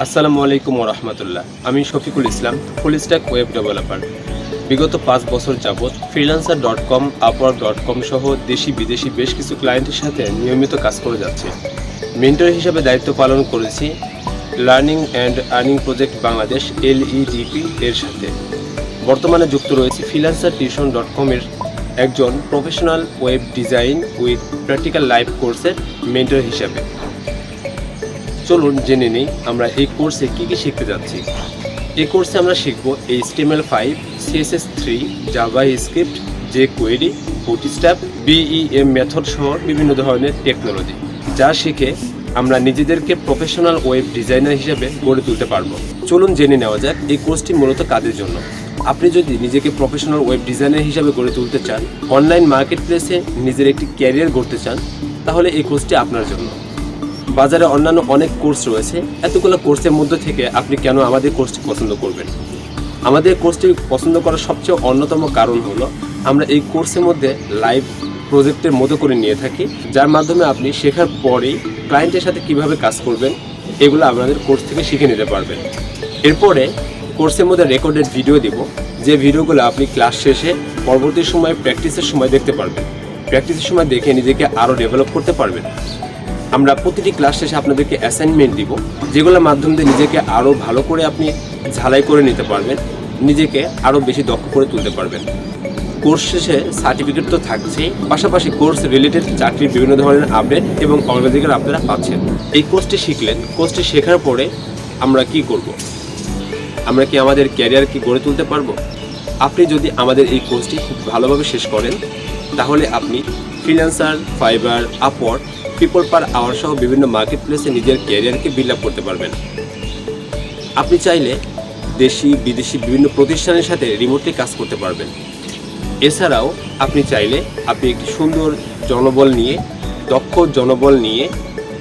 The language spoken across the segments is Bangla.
আসসালামু আলাইকুম ওয়া রাহমাতুল্লাহ। আমি Shafiqul Islam, full stack web developer. বিগত 5 বছর যাবৎ freelancer.com, upwork.com সহ দেশি বিদেশি বেশ কিছু ক্লায়েন্টের সাথে নিয়মিত কাজ করে যাচ্ছি। মেন্টর হিসেবে দায়িত্ব পালন করেছি learning and earning project Bangladesh LEDP এর সাথে। বর্তমানে যুক্ত রয়েছে freelancer.com এর একজন professional web design with practical live কোর্সের মেন্টর হিসাবে। চলুন জেনে নেই আমরা এই কোর্সে কী কী শিখতে যাচ্ছি। এই কোর্সে আমরা শিখব HTML5, CSS3, JavaScript, jQuery, bootstrap, BEM method সহ বিভিন্ন ধরনের টেকনোলজি, যা শিখে আমরা নিজেদেরকে প্রফেশনাল ওয়েব ডিজাইনার হিসেবে গড়ে তুলতে পারবো। চলুন জেনে নেওয়া যাক এই কোর্সটি মূলত কাদের জন্য। আপনি যদি নিজেকে প্রফেশনাল ওয়েব ডিজাইনার হিসেবে গড়ে তুলতে চান, অনলাইন মার্কেট প্লেসে নিজের একটি ক্যারিয়ার গড়তে চান, তাহলে এই কোর্সটি আপনার জন্য। বাজারে অন্যান্য অনেক কোর্স রয়েছে, এতগুলো কোর্সের মধ্যে থেকে আপনি কেন আমাদের কোর্সটি পছন্দ করবেন? আমাদের কোর্সটি পছন্দ করার সবচেয়ে অন্যতম কারণ হলো আমরা এই কোর্সের মধ্যে লাইভ প্রজেক্টের মতো করে নিয়ে থাকি, যার মাধ্যমে আপনি শেখার পরেই ক্লায়েন্টের সাথে কিভাবে কাজ করবেন এগুলো আমাদের কোর্স থেকে শিখে নিতে পারবেন। এরপরে কোর্সের মধ্যে রেকর্ডেড ভিডিও দিব, যে ভিডিওগুলো আপনি ক্লাস শেষে পরবর্তী সময় প্র্যাকটিসের সময় দেখতে পারবেন। প্র্যাকটিসের সময় দেখে নিজেকে আরও ডেভেলপ করতে পারবেন। আমরা প্রতিটি ক্লাস শেষে আপনাদেরকে অ্যাসাইনমেন্ট দিব, যেগুলোর মাধ্যম দিয়ে নিজেকে আরও ভালো করে আপনি ঝালাই করে নিতে পারবেন, নিজেকে আরও বেশি দক্ষ করে তুলতে পারবেন। কোর্স শেষে সার্টিফিকেট তো থাকছেই, পাশাপাশি কোর্স রিলেটেড চাকরির বিভিন্ন ধরনের আপডেট এবং অগ্রাধিকার আপনারা পাচ্ছেন। এই কোর্সটি শিখলেন, কোর্সটি শেখার পরে আমরা কি করব? আমরা কি আমাদের ক্যারিয়ারকে গড়ে তুলতে পারবো? আপনি যদি আমাদের এই কোর্সটি খুব ভালোভাবে শেষ করেন, তাহলে আপনি freelancer, Fiverr, Upwork, people per hour সহ বিভিন্ন মার্কেট প্লেসে নিজের ক্যারিয়ারকে বিল্ড আপ করতে পারবেন। আপনি চাইলে দেশি বিদেশি বিভিন্ন প্রতিষ্ঠানের সাথে রিমোটলি কাজ করতে পারবেন। এছাড়াও আপনি চাইলে একটি সুন্দর জনবল নিয়ে, দক্ষ জনবল নিয়ে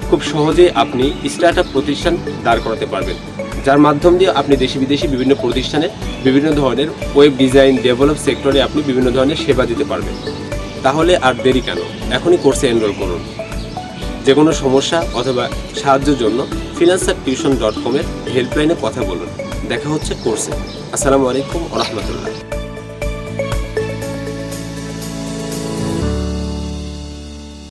খুব সহজেই আপনি স্টার্টআপ প্রতিষ্ঠান দাঁড় করাতে পারবেন, যার মাধ্যম দিয়ে আপনি দেশি বিদেশি বিভিন্ন প্রতিষ্ঠানে বিভিন্ন ধরনের ওয়েব ডিজাইন ডেভেলপ সেক্টরে আপনি বিভিন্ন ধরনের সেবা দিতে পারবেন। তাহলে আর দেরি কেন? এখনই কোর্সে এনরোল করুন। যে কোনো সমস্যা অথবা সাহায্যের জন্য freelancer.com এর হেল্পলাইনে কথা বলুন। দেখা হচ্ছে কোর্সে। আসসালামু আলাইকুম ওয়া রাহমাতুল্লাহ।